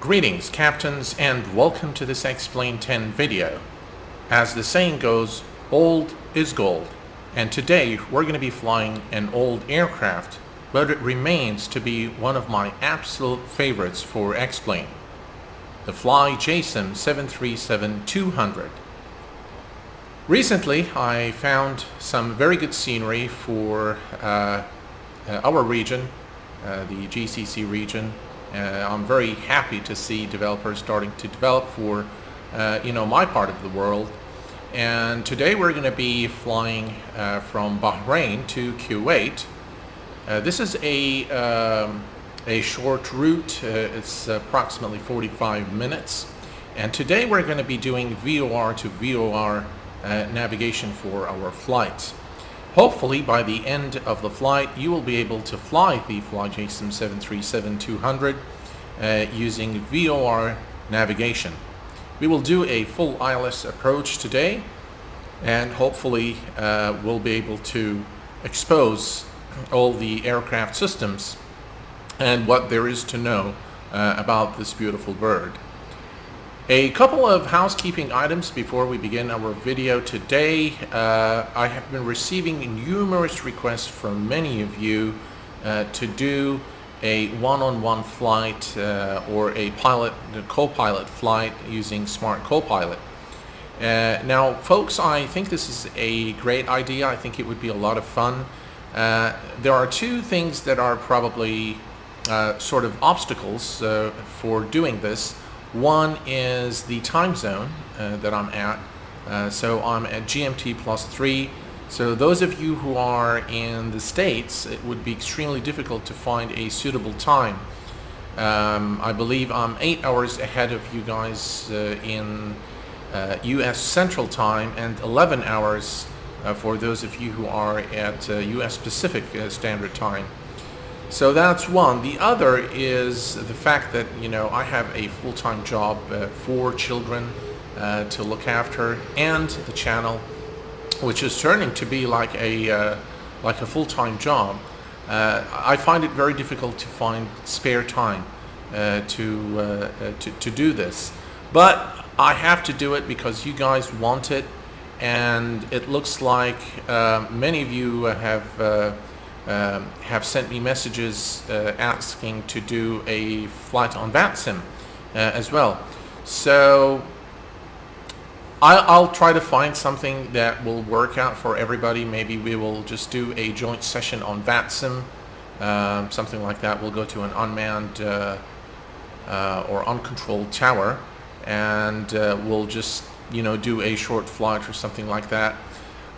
Greetings captains and welcome to this Explain 10 video. As the saying goes, old is gold, and today we're going to be flying an old aircraft, but it remains to be one of my absolute favorites for Explain, the FlyJSim 737-200. Recently I found some very good scenery for our region, the GCC region. I'm very happy to see developers starting to develop for my part of the world. And today we're going to be flying from Bahrain to Kuwait. This is a short route. It's approximately 45 minutes. And today we're going to be doing VOR to VOR navigation for our flights. Hopefully by the end of the flight you will be able to fly the FlyJSim 737-200 using VOR navigation. We will do a full ILS approach today, and hopefully we'll be able to expose all the aircraft systems and what there is to know about this beautiful bird. A couple of housekeeping items before we begin our video today. I have been receiving numerous requests from many of you to do a one-on-one flight or a co-pilot flight using Smart Co-Pilot. Now folks, I think this is a great idea. I think it would be a lot of fun. There are two things that are probably sort of obstacles for doing this. One is the time zone that I'm at. So I'm at GMT +3. So those of you who are in the States, it would be extremely difficult to find a suitable time. I believe I'm 8 hours ahead of you guys in US Central Time, and 11 hours for those of you who are at US Pacific Standard Time. So that's one. The other is the fact that I have a full-time job, 4 children to look after, and the channel, which is turning to be like a full-time job. I find it very difficult to find spare time to do this, but I have to do it because you guys want it, and it looks like many of you have sent me messages asking to do a flight on VOR as well. So I'll try to find something that will work out for everybody. Maybe we will just do a joint session on VOR, something like that. We'll go to an unmanned or uncontrolled tower, and we'll just do a short flight or something like that.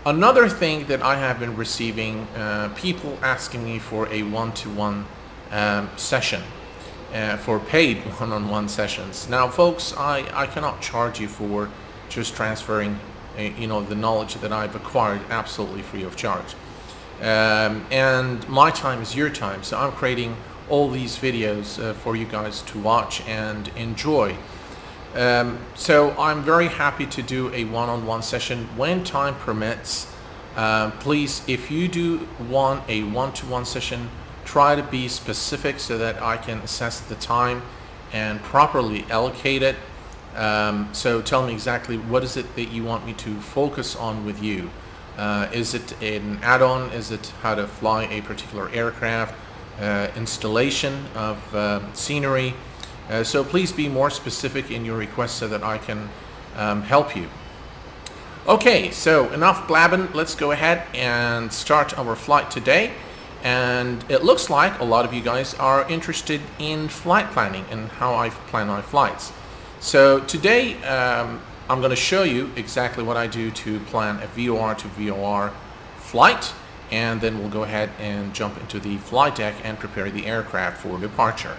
Another thing that I have been receiving, people asking me for a one-to-one session, for paid one-on-one sessions. Now folks, I cannot charge you for just transferring the knowledge that I've acquired absolutely free of charge. And my time is your time, so I'm creating all these videos for you guys to watch and enjoy. So I'm very happy to do a one-on-one session when time permits. Please, if you do want a one-to-one session, try to be specific so that I can assess the time and properly allocate it. So tell me exactly what is it that you want me to focus on with you. Is it an add-on? Is it how to fly a particular aircraft? Installation of scenery? So please be more specific in your requests so that I can help you. Okay, so enough blabbing. Let's go ahead and start our flight today. And it looks like a lot of you guys are interested in flight planning and how I plan my flights. So today I'm going to show you exactly what I do to plan a VOR to VOR flight, and then we'll go ahead and jump into the flight deck and prepare the aircraft for departure.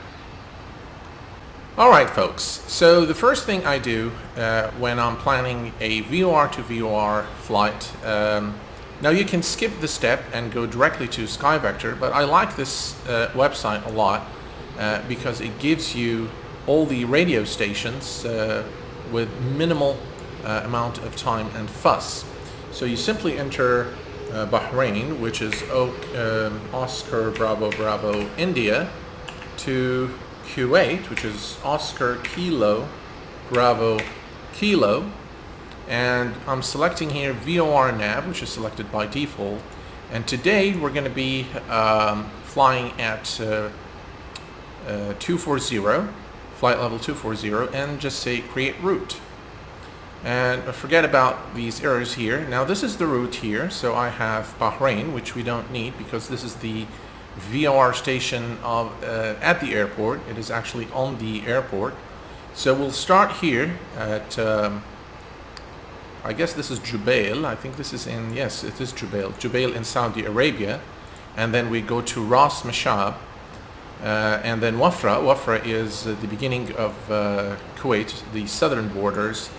Alright folks, so the first thing I do when I'm planning a VOR to VOR flight, now you can skip the step and go directly to SkyVector, but I like this website a lot because it gives you all the radio stations with minimal amount of time and fuss. So you simply enter Bahrain, which is Oscar Bravo Bravo India, to Kuwait, which is Oscar Kilo Bravo Kilo, and I'm selecting here VOR nav, which is selected by default, and today we're going to be flying at 240, flight level 240, and just say create route. And forget about these errors here. Now this is the route here, so I have Bahrain, which we don't need because this is the VOR station of at the airport. It is actually on the airport. So we'll start here at I guess this is Jubail. I think this is in, yes, it is Jubail. Jubail in Saudi Arabia. And then we go to Ras Mashab. And then Wafra. Wafra is the beginning of Kuwait, the southern borders.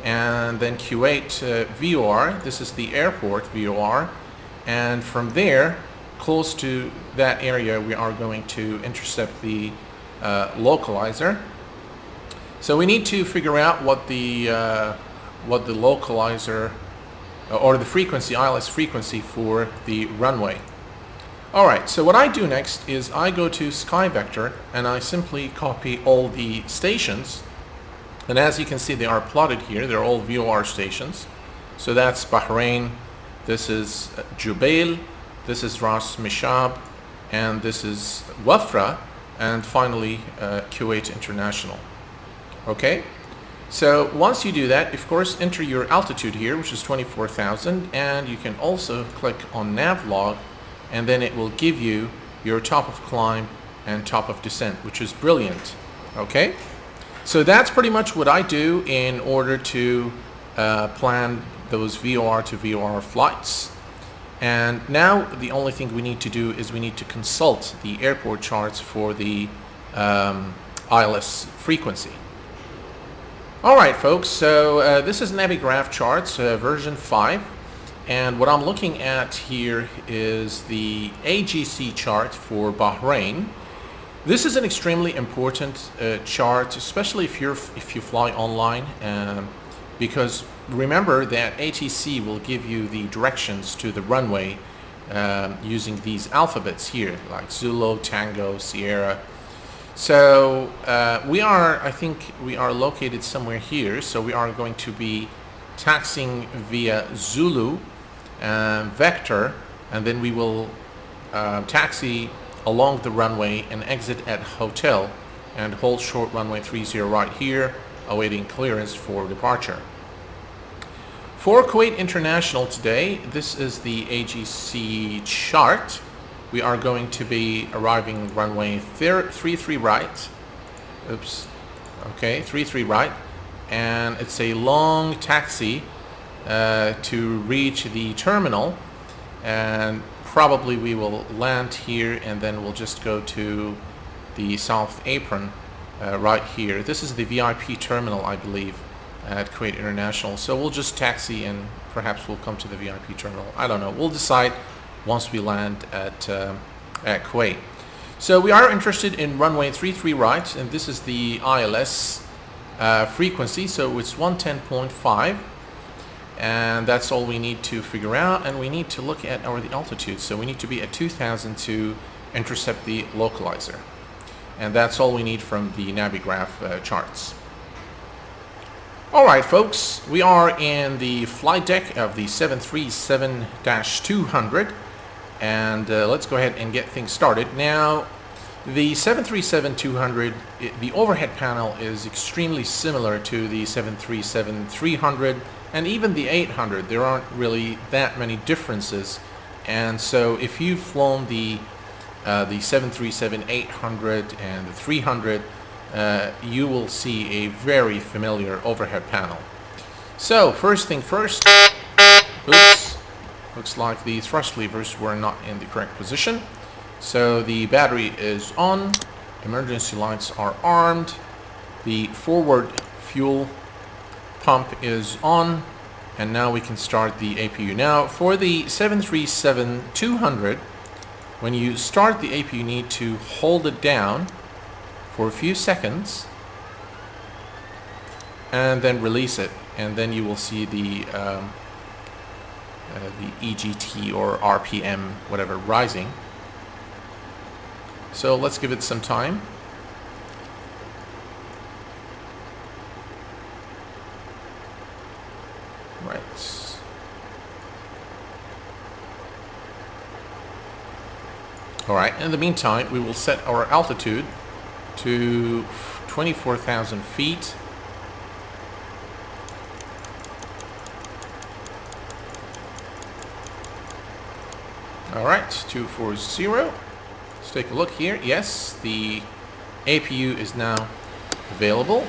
And then Kuwait VOR. This is the airport VOR. And from there, close to that area, we are going to intercept the localizer. So we need to figure out what the localizer or the frequency, ILS frequency for the runway. Alright, so what I do next is I go to SkyVector and I simply copy all the stations, and as you can see they are plotted here. They're all VOR stations. So that's Bahrain, this is Jubail, this is Ras Mashab, and this is Wafra, and finally Kuwait International. Okay? So once you do that, of course, enter your altitude here, which is 24,000, and you can also click on Navlog, and then it will give you your top of climb and top of descent, which is brilliant. Okay? So that's pretty much what I do in order to plan those VOR to VOR flights. And now the only thing we need to do is we need to consult the airport charts for the ILS frequency. Alright folks, so this is Navigraph charts version 5, and what I'm looking at here is the AGC chart for Bahrain. This is an extremely important chart, especially if you fly online, because remember that ATC will give you the directions to the runway using these alphabets here, like Zulu, Tango, Sierra. So I think we are located somewhere here, so we are going to be taxiing via Zulu vector, and then we will taxi along the runway and exit at hotel and hold short runway 30 right here, awaiting clearance for departure. For Kuwait International today, this is the AGC chart. We are going to be arriving runway 33 right. Oops. Okay, 33 right. And it's a long taxi to reach the terminal. And probably we will land here and then we'll just go to the South Apron right here. This is the VIP terminal, I believe, at Kuwait International. So we'll just taxi and perhaps we'll come to the VIP terminal. I don't know. We'll decide once we land at Kuwait. So we are interested in runway 33 right, and this is the ILS frequency, so it's 110.5, and that's all we need to figure out. And we need to look at the altitude, so we need to be at 2,000 to intercept the localizer, and that's all we need from the Navigraph charts. Alright folks, we are in the flight deck of the 737-200, and let's go ahead and get things started. Now, the 737-200, the overhead panel is extremely similar to the 737-300 and even the 800. There aren't really that many differences, and so if you've flown the 737-800 and the 300, you will see a very familiar overhead panel. So first thing first, oops, looks like the thrust levers were not in the correct position. So the battery is on, emergency lights are armed, the forward fuel pump is on, and now we can start the APU. Now for the 737-200, when you start the APU, you need to hold it down for a few seconds and then release it, and then you will see the EGT or RPM, whatever, rising. So let's give it some time. All right, in the meantime, we will set our altitude to 24,000 feet. All right, 240. Let's take a look here. Yes, the APU is now available.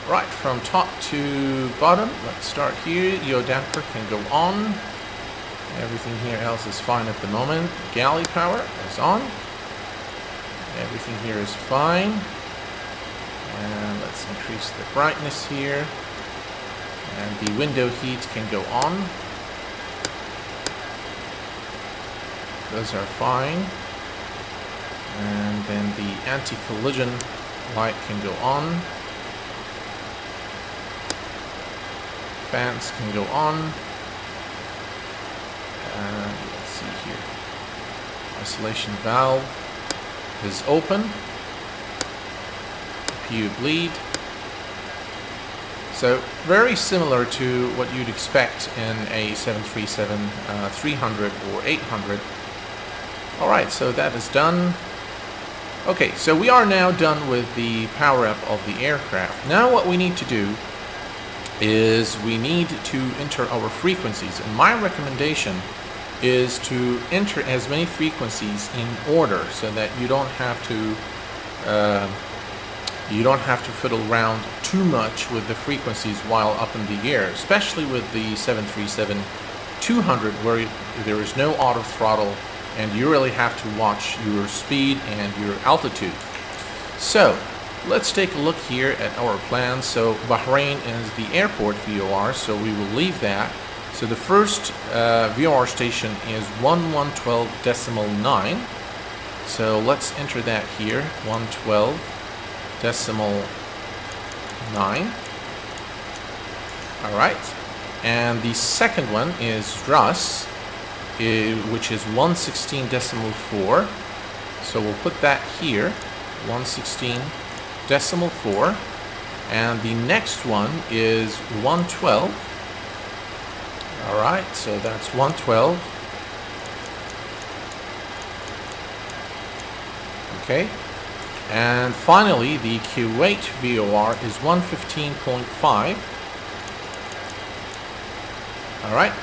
Right, from top to bottom, let's start here. Yaw damper can go on. Everything here else is fine at the moment. Galley power is on. Everything here is fine. And let's increase the brightness here. And the window heat can go on. Those are fine. And then the anti-collision light can go on. Fans can go on. And let's see here. Isolation valve is open. APU bleed. So very similar to what you'd expect in a 737-300 or 800. Alright, so that is done. Okay, so we are now done with the power up of the aircraft. Now what we need to do is we need to enter our frequencies, and my recommendation is to enter as many frequencies in order so that you don't have to fiddle around too much with the frequencies while up in the air, especially with the 737-200 where there is no auto throttle and you really have to watch your speed and your altitude. So let's take a look here at our plans. So Bahrain is the airport VOR, so we will leave that. So the first VOR station is 1112.9. So let's enter that here, 112.9. All right. And the second one is RUS, which is 116.4. So we'll put that here, 116.4. And the next one is 112. All right, so that's 112. Okay. And finally, the Kuwait VOR is 115.5. All right.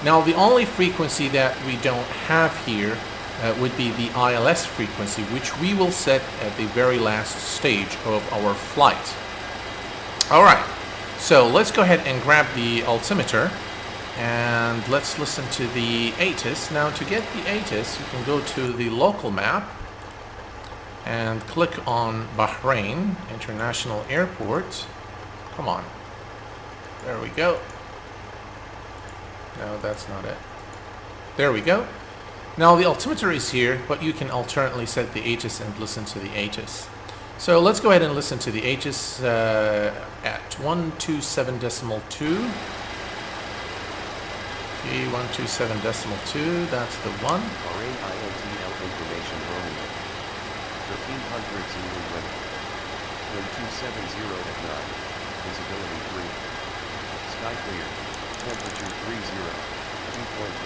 Now, the only frequency that we don't have here would be the ILS frequency, which we will set at the very last stage of our flight. All right. So let's go ahead and grab the altimeter. And let's listen to the ATIS. Now, to get the ATIS, you can go to the local map and click on Bahrain International Airport. Come on. There we go. No, that's not it. There we go. Now, the altimeter is here, but you can alternately set the ATIS and listen to the ATIS. So let's go ahead and listen to the ATIS at 127.2. Okay, 127.2, that's the one. Bahrain ILTL information Romeo. 1300 Zulu weather. Wind 270 at 9. Visibility 3. Sky clear. Temperature 30. 2.11.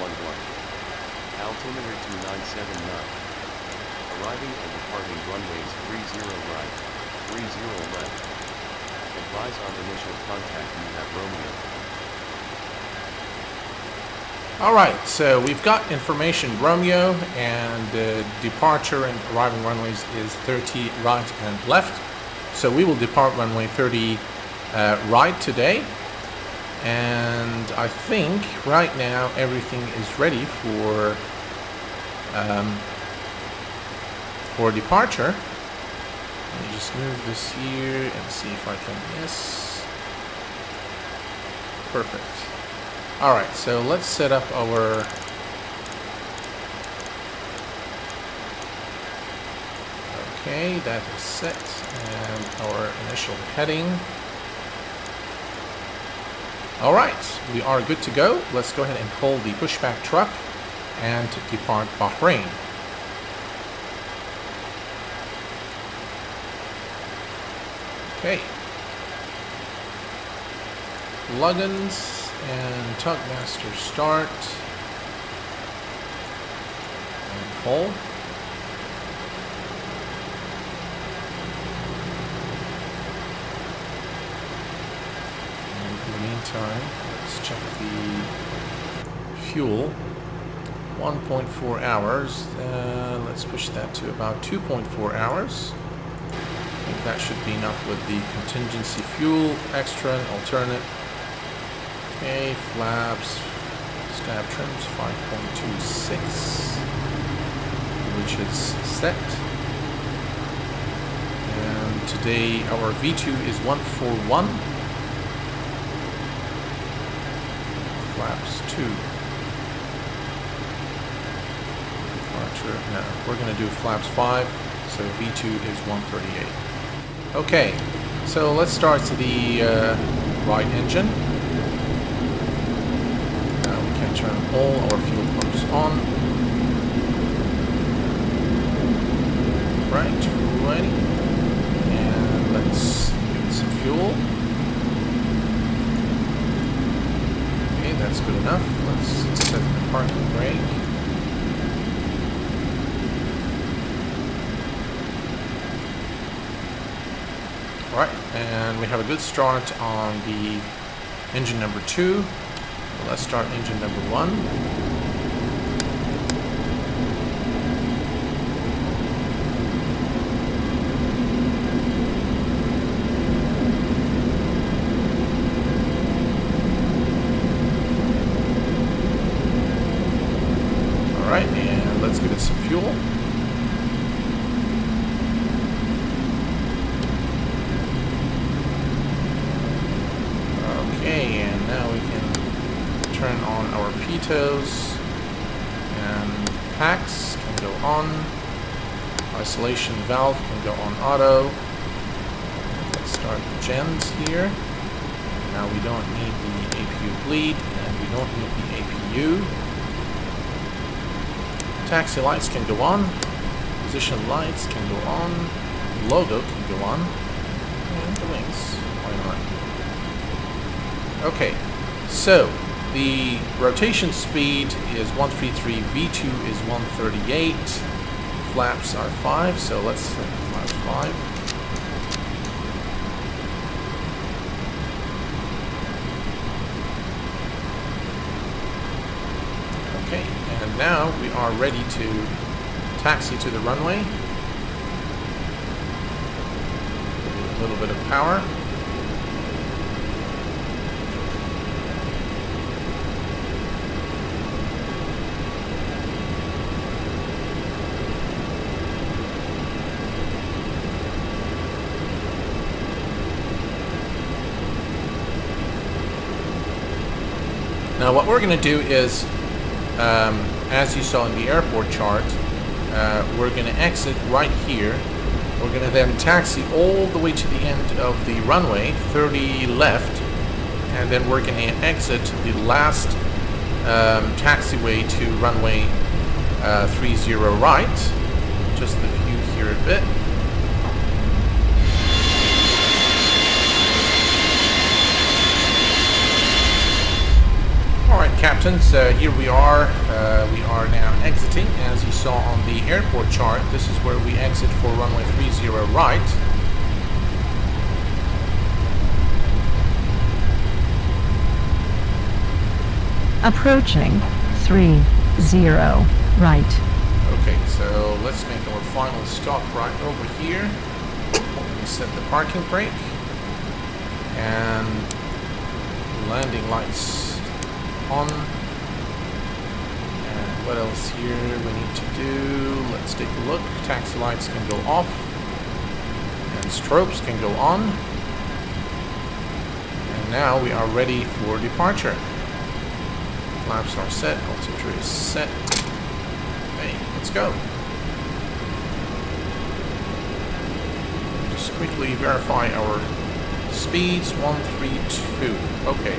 Altimeter 2979. Arriving and departing runways 30 right. 30 left. Advise on initial contact you have Romeo. Alright, so we've got information Romeo, and departure and arriving runways is 30 right and left. So we will depart runway 30 right today. And I think right now everything is ready for departure. Let me just move this here and see if I can, yes. Perfect. Alright, so let's set up our okay, that is set, and our initial heading. Alright, we are good to go. Let's go ahead and call the pushback truck and depart Bahrain. Okay. Plugins and Tugmaster start. And hold. And in the meantime, let's check the fuel. 1.4 hours. Let's push that to about 2.4 hours. I think that should be enough with the contingency fuel, extra and alternate. Okay, flaps, stab trims 5.26, which is set. And today our V2 is 141. Flaps 2. Departure. No, we're going to do flaps 5, so V2 is 138. Okay, so let's start the right engine. We can turn all our fuel pumps on. Right, ready. And let's give it some fuel. Okay, that's good enough. Let's set the parking brake. Right, and we have a good start on the engine number 2. Let's start engine number 1. Alright, and let's give it some fuel. Okay, and now we can turn on our pitos, and packs can go on, isolation valve can go on auto. And let's start the gens here. And now we don't need the APU bleed, and we don't need the APU. Taxi lights can go on, position lights can go on, logo can go on, and the wings, why not? Okay, so the rotation speed is 133, V2 is 138, flaps are 5, so let's set flaps 5. Okay, and now we are ready to taxi to the runway. A little bit of power. Now what we're going to do is, as you saw in the airport chart, we're going to exit right here. We're going to then taxi all the way to the end of the runway, 30 left, and then we're going to exit the last taxiway to runway 30 right. Just the view here a bit. Alright, captains, here we are. We are now exiting. As you saw on the airport chart, this is where we exit for runway 30 right. Approaching 30 right. Okay, so let's make our final stop right over here. We set the parking brake. And landing lights on. And what else here we need to do? Let's take a look. Taxi lights can go off and strobes can go on. And now we are ready for departure. Flaps are set, altimeter is set. Okay, let's go. Just quickly verify our speeds. 132. Okay.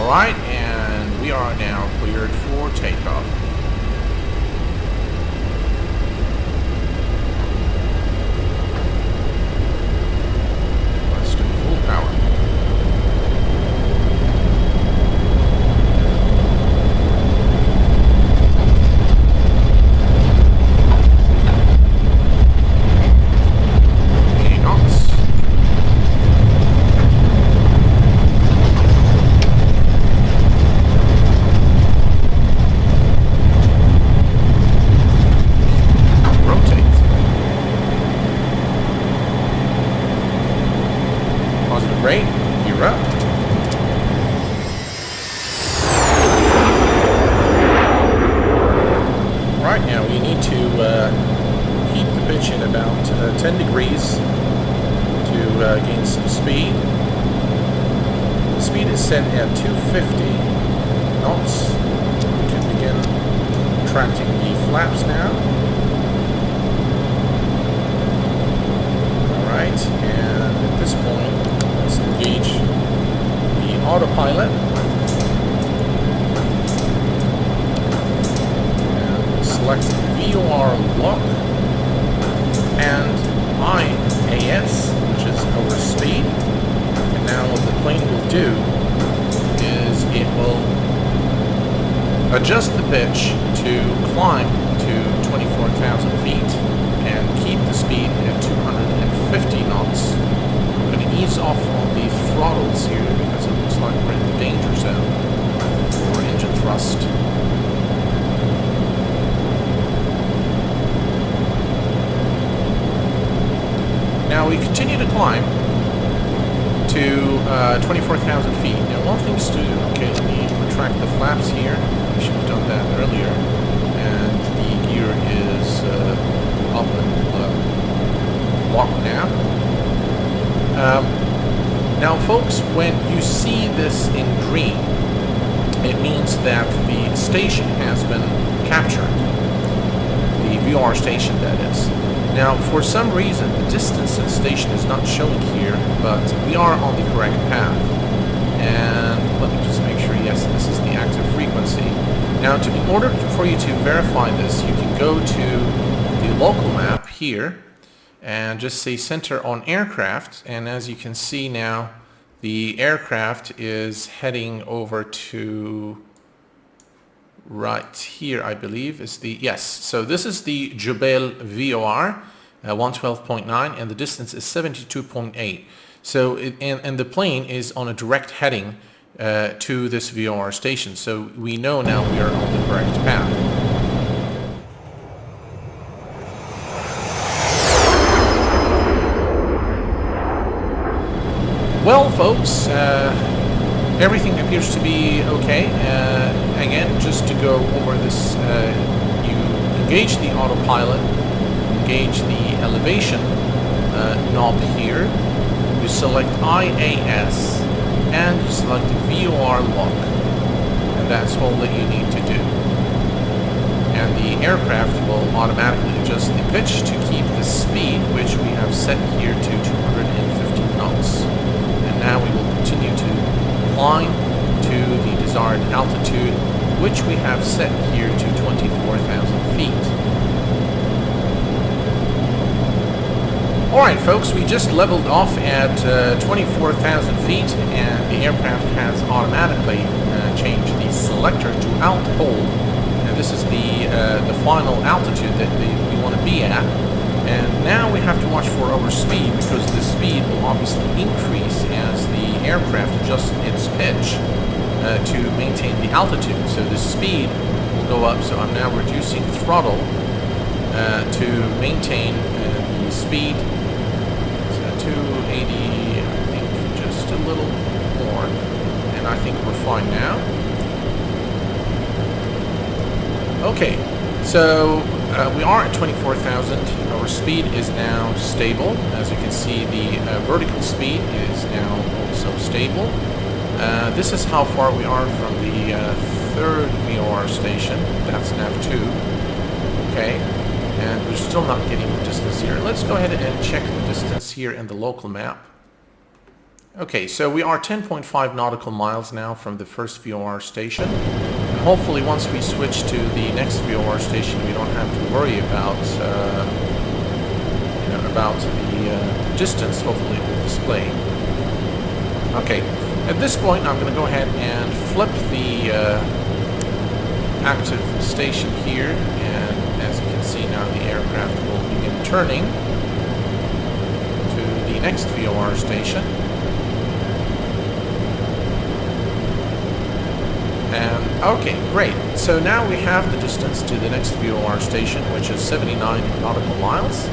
Alright, and we are now cleared for takeoff. Let's do full power. Great. Gear up. Right, now we need to keep the pitch in about 10 degrees to gain some speed. The speed is set at 250 knots. We can begin retracting the flaps now. Alright, and at this point, let's engage the autopilot. And select VOR lock and IAS, which is our speed. And now what the plane will do is it will adjust the pitch to climb to 24,000 feet and keep the speed at 250 knots. I'm going to ease off on the throttles here because it looks like we're in the danger zone for engine thrust. Now we continue to climb to 24,000 feet. Now one thing is to, okay, let me retract the flaps here. I should have done that earlier. And the gear is up and locked now. Now folks, when you see this in green, it means that the station has been captured. The VOR station, that is. Now, for some reason, the distance to the station is not showing here, but we are on the correct path. And let me just make sure, yes, this is the active frequency. Now, in order for you to verify this, you can go to the local map here and just say center on aircraft. And as you can see now, the aircraft is heading over to right here, I believe, is the, yes, so this is the Jubail VOR 112.9 and the distance is 72.8. So and the plane is on a direct heading to this VOR station, so we know now we are on the correct path. Well folks, everything appears to be okay. Again, just to go over this, you engage the autopilot, engage the elevation knob here, you select IAS, and you select VOR lock, and that's all that you need to do. And the aircraft will automatically adjust the pitch to keep the speed, which we have set here to 250 knots. And now we will continue to climb to the desired altitude, which we have set here to 24,000 feet. Alright folks, we just leveled off at 24,000 feet and the aircraft has automatically changed the selector to alt hold. And this is the final altitude that we want to be at. And now we have to watch for our speed, because the speed will obviously increase as the aircraft adjusts its pitch to maintain the altitude. So the speed will go up. So I'm now reducing throttle to maintain the speed. So 280, I think just a little more. And I think we're fine now. Okay, so we are at 24,000. Our speed is now stable. As you can see, the vertical speed is now also stable. This is how far we are from the third VOR station. That's nav 2. Okay, and we're still not getting the distance here. Let's go ahead and check the distance here in the local map. Okay, so we are 10.5 nautical miles now from the first VOR station. And hopefully once we switch to the next VOR station, we don't have to worry about the distance. Hopefully it will display. Okay, at this point I'm going to go ahead and flip the active station here, and as you can see now the aircraft will begin turning to the next VOR station. And okay, great. So now we have the distance to the next VOR station, which is 79 nautical miles.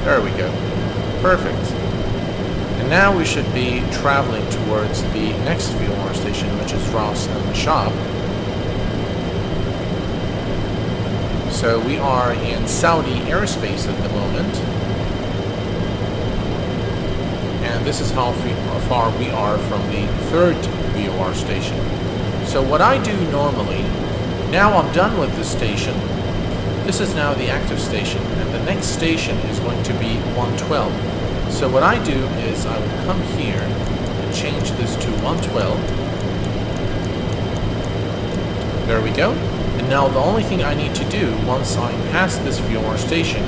There we go. Perfect. And now we should be traveling towards the next VOR station, which is Ras Al Mashab. So we are in Saudi airspace at the moment. And this is how far we are from the third VOR station. So what I do normally, now I'm done with this station. This is now the active station, and the next station is going to be 112. So what I do is I will come here and change this to 112. There we go. And now the only thing I need to do once I pass this VOR station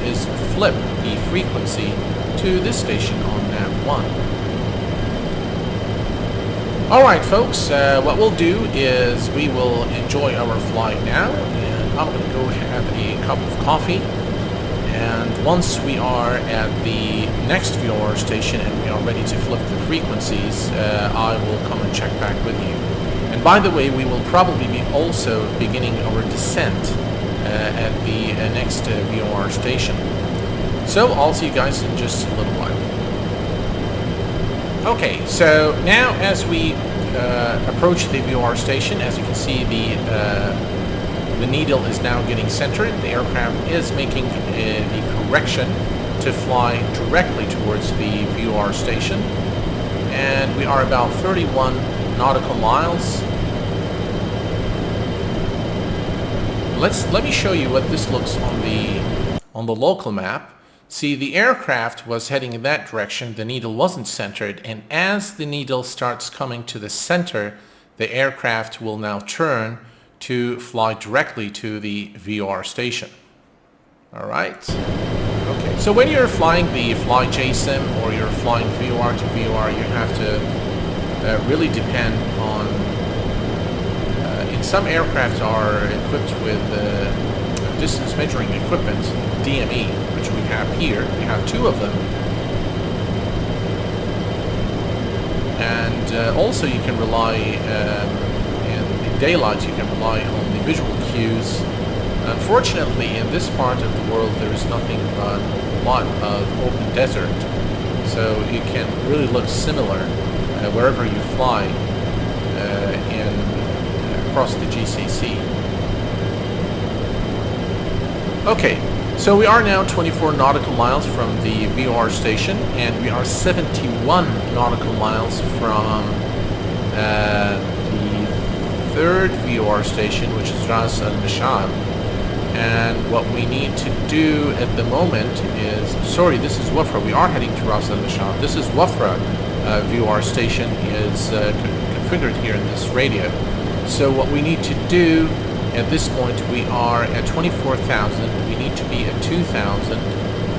is flip the frequency to this station on nav1. Alright folks, what we'll do is we will enjoy our flight now, and I'm going to go have a cup of coffee. And once we are at the next VOR station and we are ready to flip the frequencies, I will come and check back with you. And by the way, we will probably be also beginning our descent at the next VOR station. So I'll see you guys in just a little while. Okay, so now as we approach the VOR station, as you can see, the needle is now getting centered. The aircraft is making the correction to fly directly towards the VOR station. And we are about 31 nautical miles. Let me show you what this looks on the local map. See, the aircraft was heading in that direction, the needle wasn't centered, and as the needle starts coming to the center, the aircraft will now turn to fly directly to the VOR station. Alright? Okay, so when you're flying the FlyJSim or you're flying VOR to VOR, you have to really depend on... some aircraft are equipped with distance measuring equipment, DME, which we have here. We have two of them. And also you can rely, in daylight, you can rely on the visual cues. Unfortunately, in this part of the world, there is nothing but a lot of open desert. So it can really look similar wherever you fly across the GCC. Okay, so we are now 24 nautical miles from the VOR station, and we are 71 nautical miles from the third VOR station, which is Ras Al Mashab. And what we need to do at the moment is, sorry, this is Wafra. We are heading to Ras Al Mashab. This is Wafra VOR station is configured here in this radio. So what we need to do at this point, we are at 24,000. We need to be at 2,000.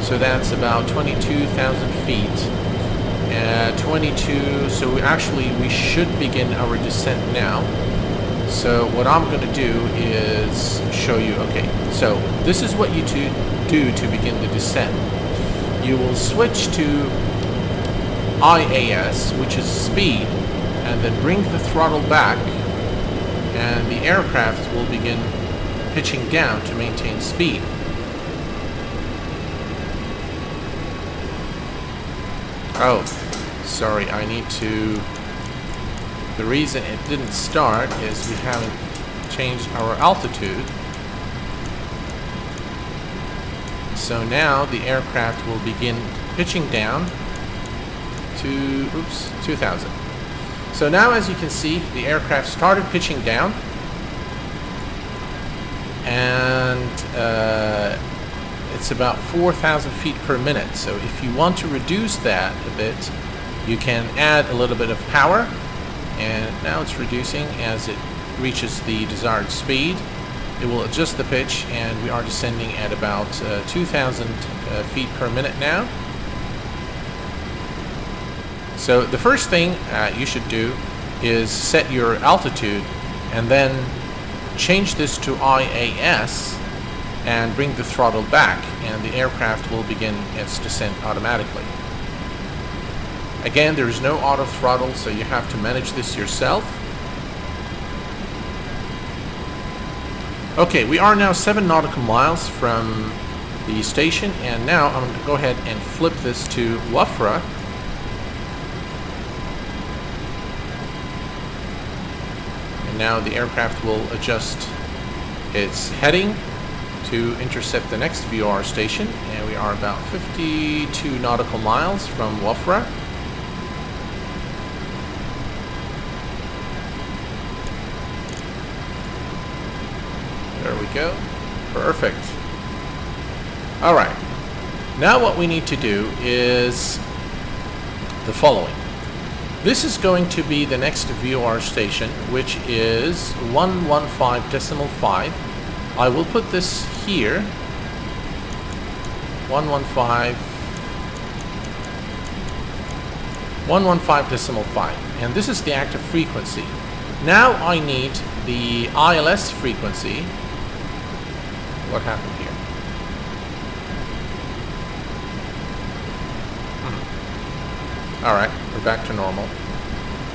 So that's about 22,000 feet. 22. So we should begin our descent now. So what I'm going to do is show you. Okay. So this is what you do to begin the descent. You will switch to IAS, which is speed, and then bring the throttle back. And the aircraft will begin pitching down to maintain speed. Oh, sorry, I need to... The reason it didn't start is we haven't changed our altitude. So now the aircraft will begin pitching down to, 2,000. So now, as you can see, the aircraft started pitching down, and it's about 4,000 feet per minute. So if you want to reduce that a bit, you can add a little bit of power, and now it's reducing as it reaches the desired speed. It will adjust the pitch, and we are descending at about 2,000 feet per minute now. So the first thing you should do is set your altitude and then change this to IAS and bring the throttle back, and the aircraft will begin its descent automatically. Again, there is no auto throttle, so you have to manage this yourself. Okay, we are now 7 nautical miles from the station, and now I'm going to go ahead and flip this to Wafra. And now the aircraft will adjust its heading to intercept the next VOR station, and we are about 52 nautical miles from Wafra. There we go. Perfect. Alright. Now what we need to do is the following. This is going to be the next VOR station, which is 115.5. I will put this here. 115.5, and this is the active frequency. Now I need the ILS frequency. What happened here? Alright, we're back to normal.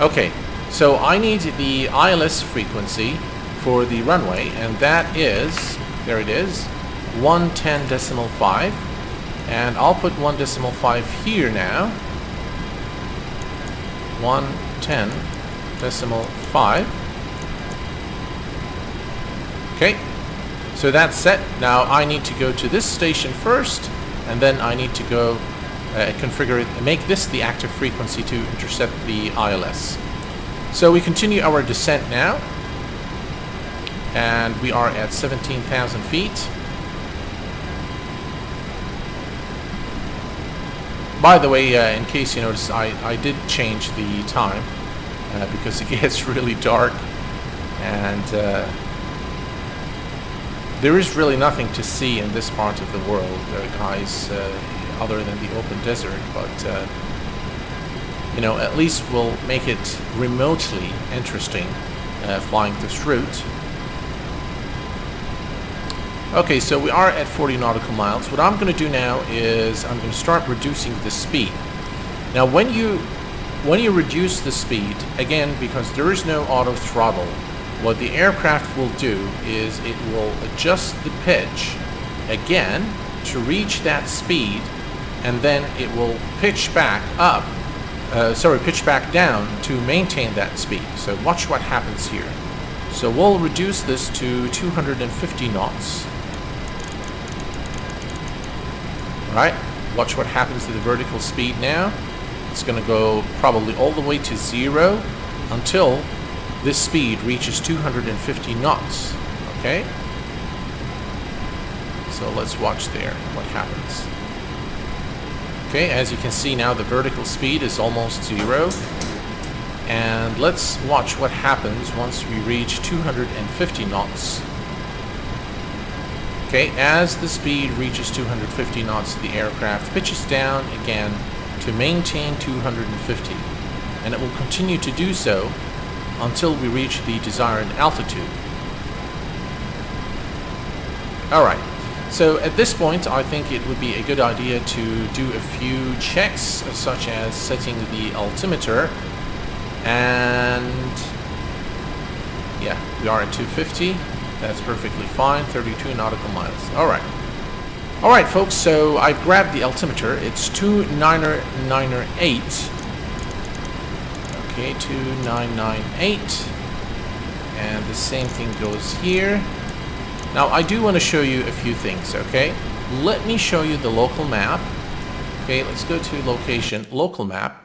Okay, so I need the ILS frequency for the runway, and that is, there it is, 110.5, and I'll put 1.5 here now. 110.5. Okay, so that's set. Now I need to go to this station first, and then I need to go configure it and make this the active frequency to intercept the ILS. So we continue our descent now, and we are at 17,000 feet. By the way, in case you noticed, I did change the time because it gets really dark, and there is really nothing to see in this part of the world, guys, other than the open desert, but you know, at least we'll make it remotely interesting flying this route. Okay, so we are at 40 nautical miles. What I'm going to do now is I'm going to start reducing the speed. Now when you reduce the speed, again, because there is no auto throttle, what the aircraft will do is it will adjust the pitch again to reach that speed, and then it will pitch back up, pitch back down to maintain that speed. So watch what happens here. So we'll reduce this to 250 knots. Right, watch what happens to the vertical speed now. It's going to go probably all the way to 0 until this speed reaches 250 knots. Okay, so let's watch there what happens. Okay, as you can see now, the vertical speed is almost 0, and let's watch what happens once we reach 250 knots. Okay, as the speed reaches 250 knots, the aircraft pitches down again to maintain 250, and it will continue to do so until we reach the desired altitude. Alright, so at this point I think it would be a good idea to do a few checks, such as setting the altimeter, and yeah, we are at 250. That's perfectly fine, 32 nautical miles. Alright folks, so I've grabbed the altimeter. It's 2998. Okay, 2998. And the same thing goes here. Now I do want to show you a few things, okay? Let me show you the local map. Okay, let's go to location, local map.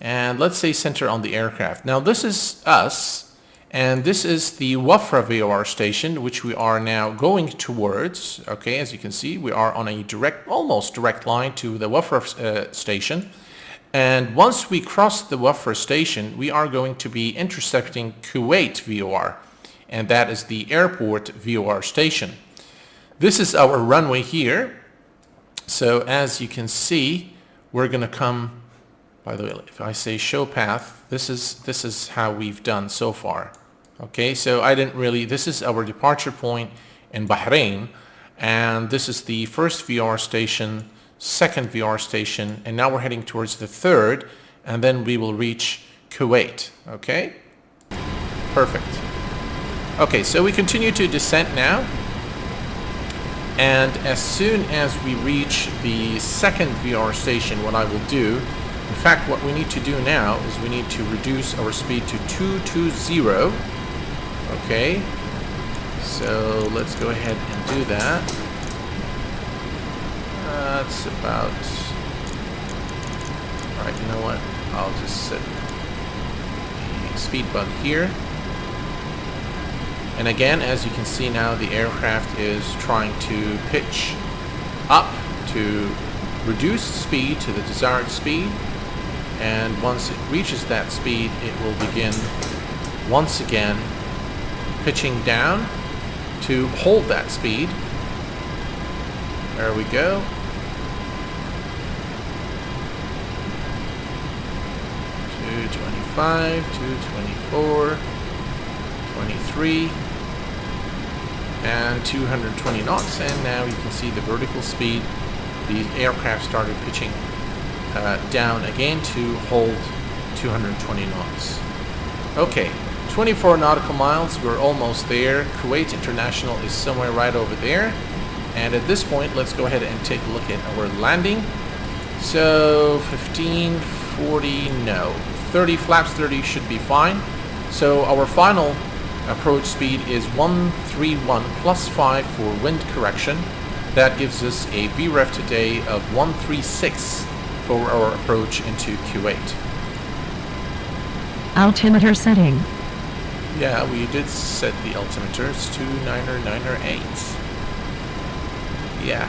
And let's say center on the aircraft. Now this is us. And this is the Wafra VOR station, which we are now going towards. Okay, as you can see, we are on a almost direct line to the Wafra station. And once we cross the Wafra station, we are going to be intercepting Kuwait VOR. And that is the airport VOR station. This is our runway here. So as you can see, we're going to come, by the way, if I say show path, this is how we've done so far. Okay, so this is our departure point in Bahrain, and this is the first VOR station, second VOR station, and now we're heading towards the third, and then we will reach Kuwait. Okay, perfect. Okay, so we continue to descend now, And as soon as we reach the second VOR station, what I will do, in fact, what we need to do now is we need to reduce our speed to 220. Okay, so let's go ahead and do that. That's about... Alright, you know what? I'll just set the speed button here. And again, as you can see now, the aircraft is trying to pitch up to reduce speed to the desired speed. And once it reaches that speed, it will begin once again pitching down to hold that speed. There we go. $225, $224, $23, and 220 knots. And now you can see the vertical speed. The aircraft started pitching down again to hold 220 knots. Okay, 24 nautical miles. We're almost there. Kuwait International is somewhere right over there. And at this point, let's go ahead and take a look at our landing. So 15, 40, no. 30, flaps 30 should be fine. So our final approach speed is 131 plus 5 for wind correction. That gives us a VREF today of 136 for our approach into Kuwait. Altimeter setting. Yeah, we did set the altimeter. It's 29908. Yeah,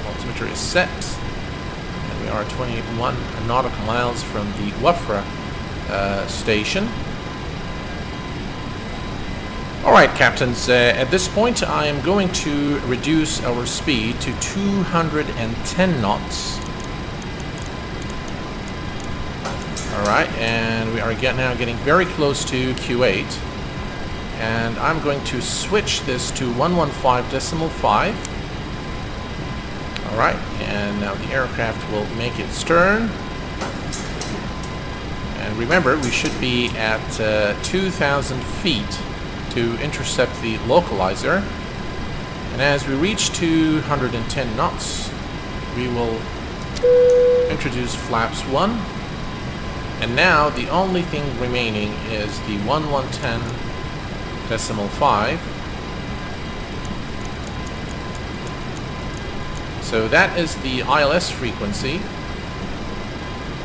altimeter is set. And we are 21 nautical miles from the Wafra station. Alright, captains, at this point I am going to reduce our speed to 210 knots. Alright, and we are now getting very close to Kuwait. And I'm going to switch this to 115.5. Alright, and now the aircraft will make its turn. And remember, we should be at 2,000 feet to intercept the localizer. And as we reach 210 knots, we will introduce flaps 1. And now the only thing remaining is the 1110.5. So that is the ILS frequency.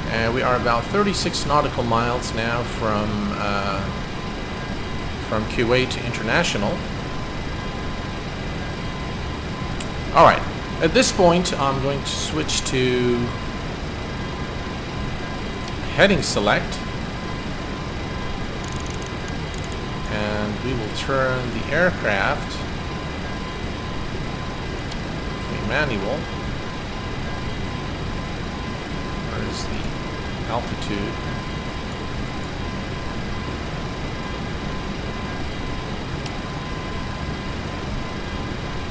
And we are about 36 nautical miles now from Kuwait International. Alright, at this point I'm going to switch to heading select, and we will turn the aircraft to manual. Where is the altitude?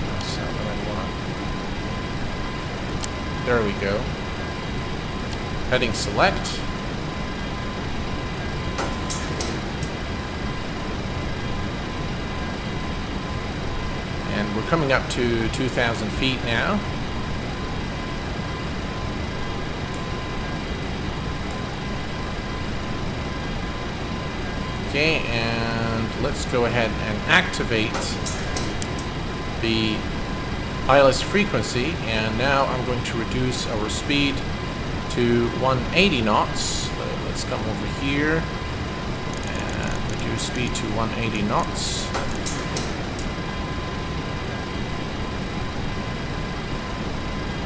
That's not what I want. There we go. Heading select. And we're coming up to 2,000 feet now. Okay, and let's go ahead and activate the ILS frequency. And now I'm going to reduce our speed to 180 knots. Let's come over here and reduce speed to 180 knots.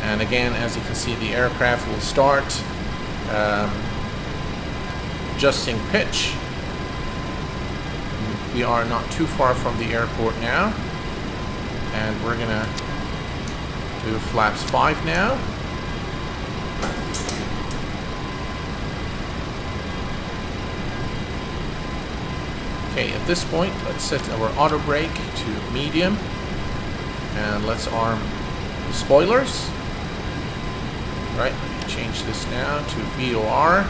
And again, as you can see, the aircraft will start adjusting pitch. We are not too far from the airport now. And we're gonna do flaps 5 now. Okay, at this point, let's set our auto brake to medium. And let's arm the spoilers. Right, change this now to VOR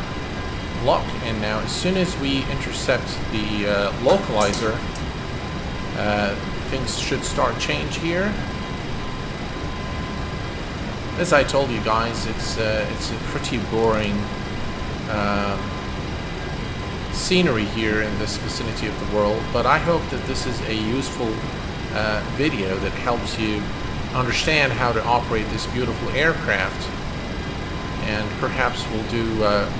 lock, and now as soon as we intercept the localizer, things should start change here. as I told you guys, it's a pretty boring scenery here in this vicinity of the world, but I hope that this is a useful video that helps you understand how to operate this beautiful aircraft, and perhaps we'll do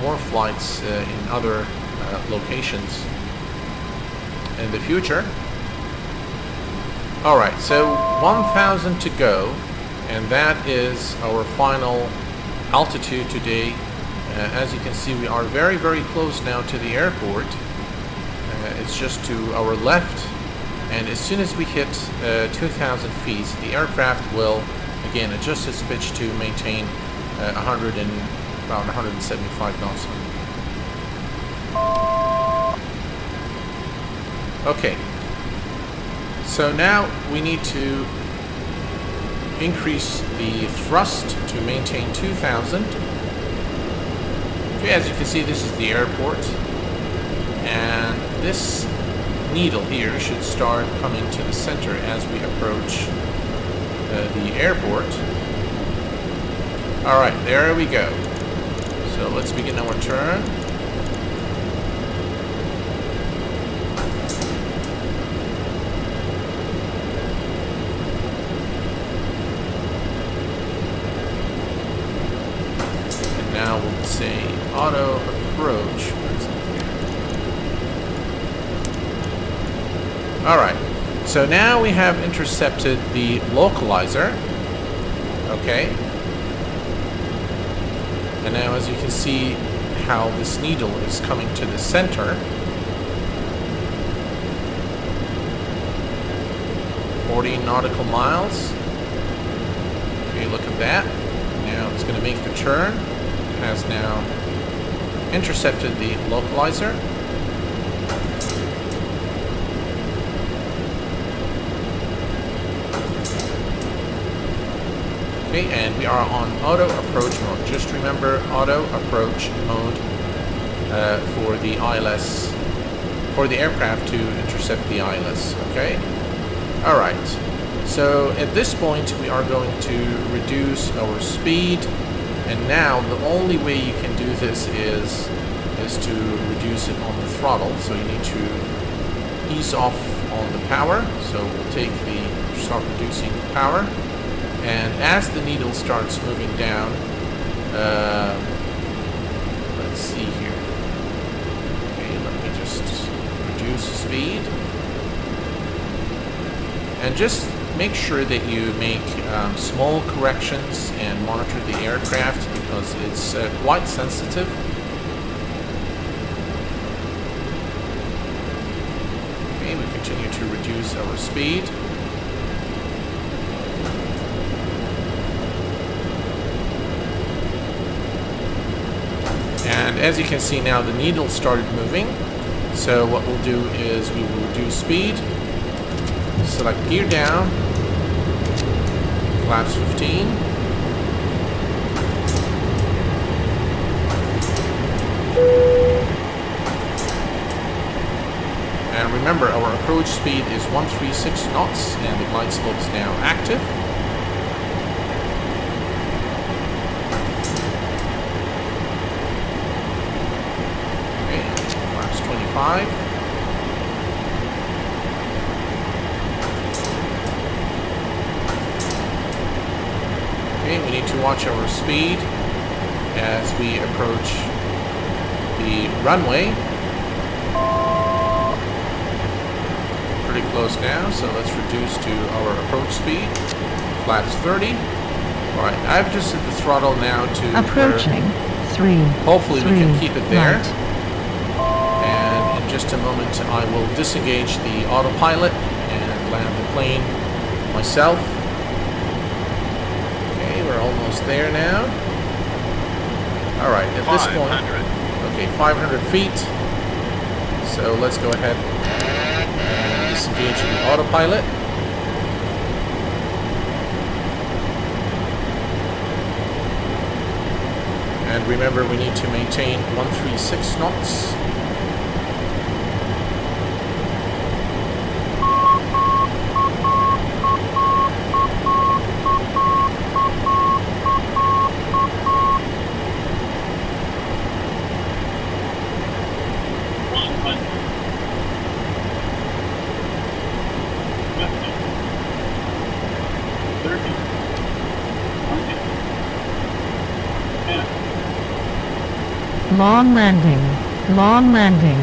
more flights in other locations in the future. Alright, so 1,000 to go, and that is our final altitude today. As you can see, we are very, very close now to the airport. It's just to our left, and as soon as we hit 2,000 feet, the aircraft will again adjust its pitch to maintain about 175 knots. Okay, so now we need to increase the thrust to maintain 2,000. Okay, as you can see, this is the airport, and this needle here should start coming to the center as we approach the airport. Alright, there we go. So let's begin our turn. And now we'll say auto approach. Alright, so now we have intercepted the localizer. Okay. And now as you can see how this needle is coming to the center. 40 nautical miles. Okay, look at that. Now it's going to make the turn. It has now intercepted the localizer. Okay, and we are on auto approach mode. Just remember auto approach mode for the ILS, for the aircraft to intercept the ILS. Okay. All right. So at this point, we are going to reduce our speed, and now the only way you can do this is to reduce it on the throttle. So you need to ease off on the power. So we'll start reducing the power. And as the needle starts moving down, let's see here. Okay, let me just reduce speed. And just make sure that you make small corrections and monitor the aircraft because it's quite sensitive. Okay, we continue to reduce our speed. And as you can see now, the needle started moving. So what we'll do is we will reduce speed, select gear down, flaps 15. And remember, our approach speed is 136 knots and the glide slope is now active. Okay, we need to watch our speed as we approach the runway. Pretty close now, so let's reduce to our approach speed. Flaps 30. Alright, I've adjusted the throttle now to approaching 3. Hopefully we can keep it there. Right. In just a moment I will disengage the autopilot and land the plane myself. Okay, we're almost there now. Alright, at this point, okay, 500 feet. So let's go ahead and disengage the autopilot. And remember, we need to maintain 136 knots. 30. 20. 10. Long landing. Long landing.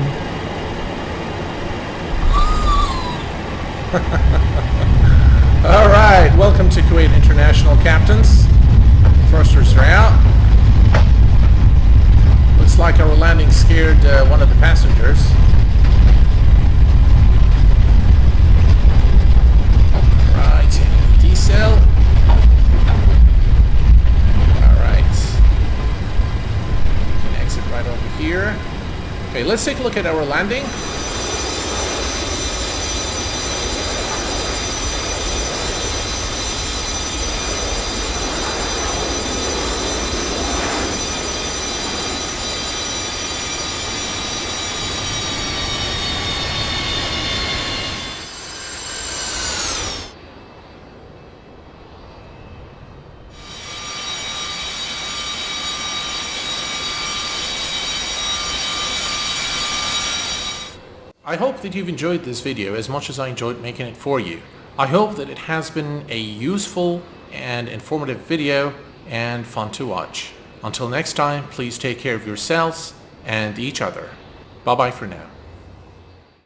All right, welcome to Kuwait International, captains. Thrusters are out. Looks like our landing scared one of the passengers. Right, decel. All right. We can exit right over here. Okay, let's take a look at our landing. I hope that you've enjoyed this video as much as I enjoyed making it for you. I hope that it has been a useful and informative video and fun to watch. Until next time, please take care of yourselves and each other. Bye bye for now.